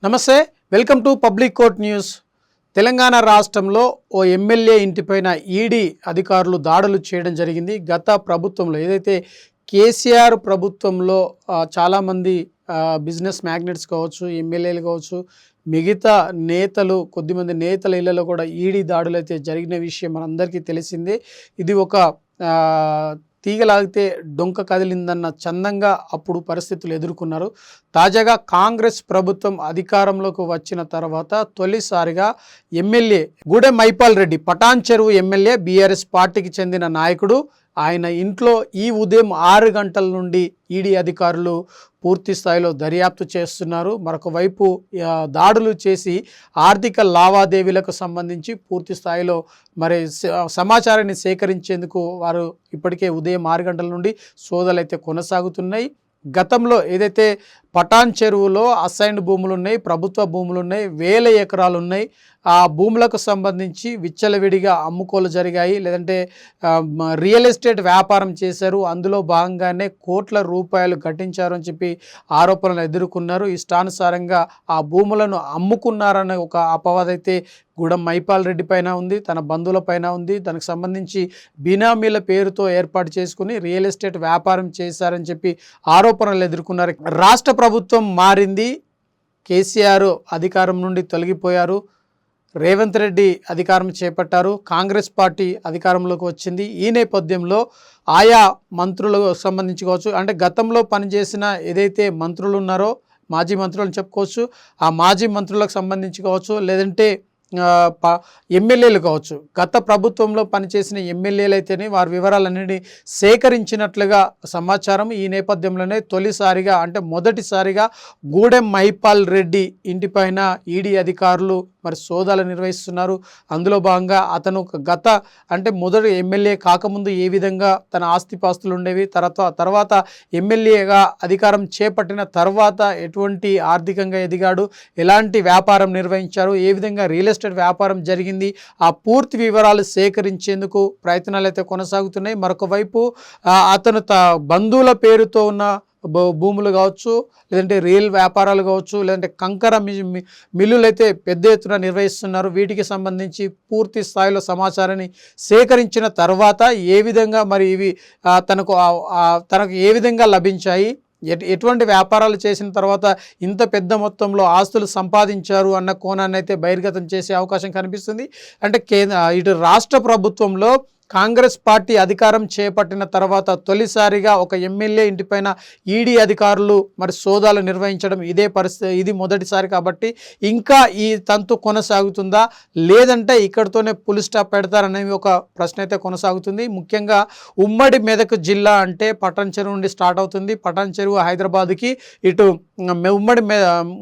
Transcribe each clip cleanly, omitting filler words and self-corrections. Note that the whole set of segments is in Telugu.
నమస్తే, welcome to public court news. Telangana రాష్ట్రంలో ఓ ఎమ్మెల్యే ఇంటిపైన ఈడీ అధికారులు దాడులు చేయడం జరిగింది. గత ప్రభుత్వంలో ఏదైతే కేసీఆర్ ప్రభుత్వంలో చాలామంది బిజినెస్ మ్యాగ్నెట్స్ కావచ్చు, ఎమ్మెల్యేలు కావచ్చు, మిగతా నేతలు, కొద్దిమంది నేతల ఇళ్లలో కూడా ఈడీ దాడులు అయితే జరిగిన విషయం మనందరికీ తెలిసిందే. ఇది ఒక తీగలాగితే డొంక కదిలిందన్న చందంగా అప్పుడు పరిస్థితులు ఎదుర్కొన్నారు. తాజాగా కాంగ్రెస్ ప్రభుత్వం అధికారంలోకి వచ్చిన తర్వాత తొలిసారిగా ఎమ్మెల్యే గూడెం మైపాల్ రెడ్డి, పటాన్ చెరువు ఎమ్మెల్యే, బీఆర్ఎస్ పార్టీకి చెందిన నాయకుడు, ఆయన ఇంట్లో ఈ ఉదయం 6 గంటల నుండి ఈడీ అధికారులు పూర్తి స్థాయిలో దర్యాప్తు చేస్తున్నారు. మరొక వైపు దాడులు చేసి ఆర్థిక లావాదేవీలకు సంబంధించి పూర్తి స్థాయిలో సమాచారాన్ని సేకరించేందుకు వారు ఇప్పటికే ఉదయం 6 గంటల నుండి సోదాలు అయితే కొనసాగుతున్నాయి. గతంలో ఏదైతే పటాన్ చెరువులో అసైన్డ్ భూములు ఉన్నాయి, ప్రభుత్వ భూములు ఉన్నాయి, 1000 ఎకరాలు ఉన్నాయి. ఆ భూములకు సంబంధించి విచ్చలవిడిగా అమ్ముకోలు జరిగాయి, లేదంటే రియల్ ఎస్టేట్ వ్యాపారం చేశారు. అందులో భాగంగానే కోట్ల రూపాయలు గట్టించారు అని చెప్పి ఆరోపణలు ఎదుర్కొన్నారు. ఇష్టానుసారంగా ఆ భూములను అమ్ముకున్నారనే ఒక అపవాదైతే గూడెం మైపాల్ రెడ్డి పైన ఉంది, తన బంధువుల పైన ఉంది. దానికి సంబంధించి బినామీల పేరుతో ఏర్పాటు చేసుకుని రియల్ ఎస్టేట్ వ్యాపారం చేశారని చెప్పి ఆరోపణలు ఎదుర్కొన్నారు. రాష్ట్ర ప్రభుత్వం మారింది, కేసీఆర్ అధికారం నుండి తొలగిపోయారు, రేవంత్ రెడ్డి అధికారం చేపట్టారు, కాంగ్రెస్ పార్టీ అధికారంలోకి వచ్చింది. ఈ నేపథ్యంలో ఆయా మంత్రులకు సంబంధించి కావచ్చు, అంటే గతంలో పనిచేసిన ఏదైతే మంత్రులు ఉన్నారో మాజీ మంత్రులు అని చెప్పుకోవచ్చు, ఆ మాజీ మంత్రులకు సంబంధించి కావచ్చు, లేదంటే ఎమ్మెల్యేలు కావచ్చు, గత ప్రభుత్వంలో పనిచేసిన ఎమ్మెల్యేలు అయితేనే వారి వివరాలన్నింటినీ సేకరించినట్లుగా సమాచారం. ఈ నేపథ్యంలోనే తొలిసారిగా, అంటే మొదటిసారిగా గూడెం మైపాల్ రెడ్డి ఇంటిపైన ఈడీ అధికారులు సోదాలు నిర్వహిస్తున్నారు. అందులో భాగంగా అతను మొదటి ఎమ్మెల్యే కాకముందు ఏ విధంగా తన ఆస్తిపాస్తులు ఉండేవి, తర్వాత ఎమ్మెల్యేగా అధికారం చేపట్టిన తర్వాత ఎటువంటి ఆర్థికంగా ఎదిగాడు, ఎలాంటి వ్యాపారం నిర్వహించారు, ఏ విధంగా రియల్ ఎస్టేట్ వ్యాపారం జరిగింది, ఆ పూర్తి వివరాలు సేకరించేందుకు ప్రయత్నాలు అయితే కొనసాగుతున్నాయి. మరొక వైపు అతను బంధువుల పేరుతో ఉన్న భూములు కావచ్చు, లేదంటే రియల్ వ్యాపారాలు కావచ్చు, లేదంటే కంకర మిల్లులు అయితే పెద్ద ఎత్తున నిర్వహిస్తున్నారు. వీటికి సంబంధించి పూర్తి స్థాయిలో సమాచారాన్ని సేకరించిన తర్వాత ఏ విధంగా ఇవి తనకు ఏ విధంగా లభించాయి, ఎటువంటి వ్యాపారాలు చేసిన తర్వాత ఇంత పెద్ద మొత్తంలో ఆస్తులు సంపాదించారు అన్న కోణాన్ని అయితే బహిర్గతం చేసే అవకాశం కనిపిస్తుంది. అంటే ఇటు రాష్ట్ర ప్రభుత్వంలో కాంగ్రెస్ పార్టీ అధికారం చేపట్టిన తర్వాత తొలిసారిగా ఒక ఎమ్మెల్యే ఇంటిపైన ఈడీ అధికారులు సోదాలు నిర్వహించడం ఇదే పరిస్థితి, ఇది మొదటిసారి. కాబట్టి ఇంకా ఈ తంతు కొనసాగుతుందా, లేదంటే ఇక్కడితోనే పులి స్టాప్ పెడతారనేది ఒక ప్రశ్న అయితే కొనసాగుతుంది. ముఖ్యంగా ఉమ్మడి మెదక్ జిల్లా అంటే పటాన్ చెరువు నుండి స్టార్ట్ అవుతుంది. పటాన్ చెరువు హైదరాబాద్కి, ఇటు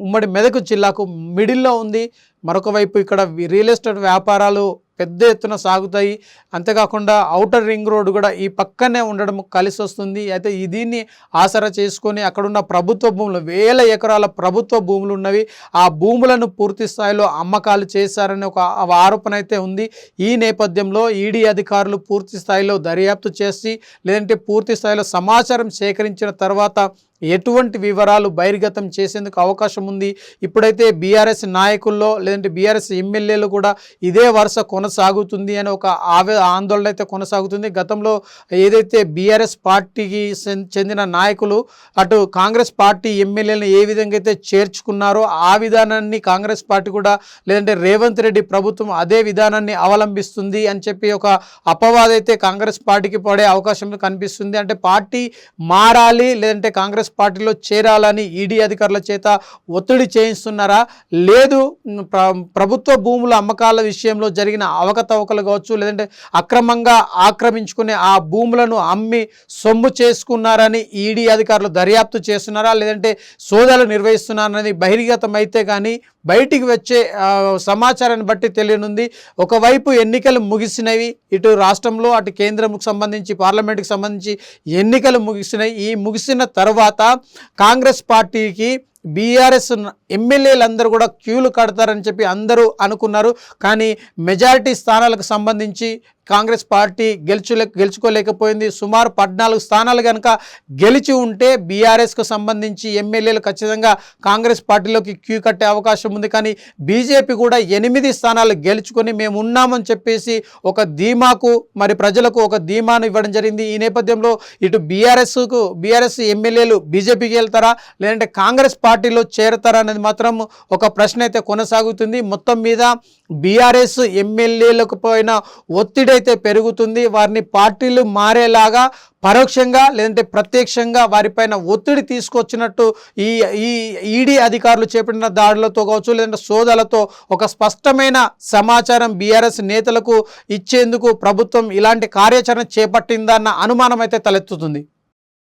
ఉమ్మడి మెదక్ జిల్లాకు మిడిల్లో ఉంది. మరొక వైపు ఇక్కడ రియల్ ఎస్టేట్ వ్యాపారాలు పెద్ద ఎత్తున సాగుతాయి. అంతేకాకుండా ఔటర్ రింగ్ రోడ్ కూడా ఈ పక్కనే ఉండడం కలిసి వస్తుంది. అయితే దీన్ని ఆసరా చేసుకొని అక్కడున్న ప్రభుత్వ భూములు, 1000 ఎకరాల ప్రభుత్వ భూములు ఉన్నవి, ఆ భూములను పూర్తి స్థాయిలో అమ్మకాలు చేశారనే ఒక ఆరోపణ అయితే ఉంది. ఈ నేపథ్యంలో ఈడీ అధికారులు పూర్తి స్థాయిలో దర్యాప్తు చేసి, లేదంటే పూర్తి స్థాయిలో సమాచారం సేకరించిన తర్వాత ఎటువంటి వివరాలు బహిర్గతం చేసేందుకు అవకాశం ఉంది. ఇప్పుడైతే బీఆర్ఎస్ నాయకుల్లో, లేదంటే బీఆర్ఎస్ ఎమ్మెల్యేలు కూడా ఇదే వరుస కొనసాగుతుంది అని ఒక ఆందోళన అయితే కొనసాగుతుంది. గతంలో ఏదైతే బీఆర్ఎస్ పార్టీకి చెందిన నాయకులు అటు కాంగ్రెస్ పార్టీ ఎమ్మెల్యేలను ఏ విధంగా అయితే చేర్చుకున్నారో ఆ విధానాన్ని కాంగ్రెస్ పార్టీ కూడా, లేదంటే రేవంత్ రెడ్డి ప్రభుత్వం అదే విధానాన్ని అవలంబిస్తుంది అని చెప్పి ఒక అపవాదైతే కాంగ్రెస్ పార్టీకి పడే అవకాశం కనిపిస్తుంది. అంటే పార్టీ మారాలి, లేదంటే కాంగ్రెస్ పార్టీలో చేరాలని ఈడీ అధికారుల చేత ఒత్తిడి చేయిస్తున్నారా, లేదు ప్రభుత్వ భూముల అమ్మకాల విషయంలో జరిగిన అవకతవకలు కావచ్చు, లేదంటే అక్రమంగా ఆక్రమించుకునే ఆ భూములను అమ్మి సొమ్ము చేసుకున్నారని ఈడీ అధికారులు దర్యాప్తు చేస్తున్నారా, లేదంటే సోదాలు నిర్వహిస్తున్నారని బహిర్గతం అయితే కానీ బయటికి వచ్చే సమాచారాన్ని బట్టి తెలియనుంది. ఒకవైపు ఎన్నికలు ముగిసినవి, ఇటు రాష్ట్రంలో అటు కేంద్రంకు సంబంధించి పార్లమెంటుకి సంబంధించి ఎన్నికలు ముగిసినాయి. ఈ ముగిసిన తర్వాత కాంగ్రెస్ పార్టీకి బీఆర్ఎస్ ఎమ్మెల్యేలందరూ కూడా క్యూలు కడతారని చెప్పి అందరూ అనుకున్నారు. కానీ మెజారిటీ స్థానాలకు సంబంధించి కాంగ్రెస్ పార్టీ గెలుచుకోలేకపోయింది. సుమారు 14 స్థానాలు కనుక గెలిచి ఉంటే బీఆర్ఎస్కు సంబంధించి ఎమ్మెల్యేలు ఖచ్చితంగా కాంగ్రెస్ పార్టీలోకి క్యూ కట్టే అవకాశం ఉంది. కానీ బీజేపీ కూడా 8 స్థానాలు గెలుచుకొని మేము ఉన్నామని చెప్పేసి ఒక ధీమాకు మరి ప్రజలకు ఒక ధీమాను ఇవ్వడం జరిగింది. ఈ నేపథ్యంలో ఇటు బీఆర్ఎస్ ఎమ్మెల్యేలు బీజేపీకి వెళ్తారా లేదంటే కాంగ్రెస్ పార్టీలో చేరతారా అనేది మాత్రం ఒక ప్రశ్న అయితే కొనసాగుతుంది. మొత్తం మీద బీఆర్ఎస్ ఎమ్మెల్యేలకు పైన ఒత్తిడి అయితే పెరుగుతుంది. వారిని పార్టీలు మారేలాగా పరోక్షంగా లేదంటే ప్రత్యక్షంగా వారిపైన ఒత్తిడి తీసుకొచ్చినట్టు ఈ ఈడీ అధికారులు చేపట్టిన దాడులతో కావచ్చు లేదంటే సోదాలతో ఒక స్పష్టమైన సమాచారం బీఆర్ఎస్ నేతలకు ఇచ్చేందుకు ప్రభుత్వం ఇలాంటి కార్యాచరణ చేపట్టిందన్న అనుమానం అయితే తలెత్తుతుంది.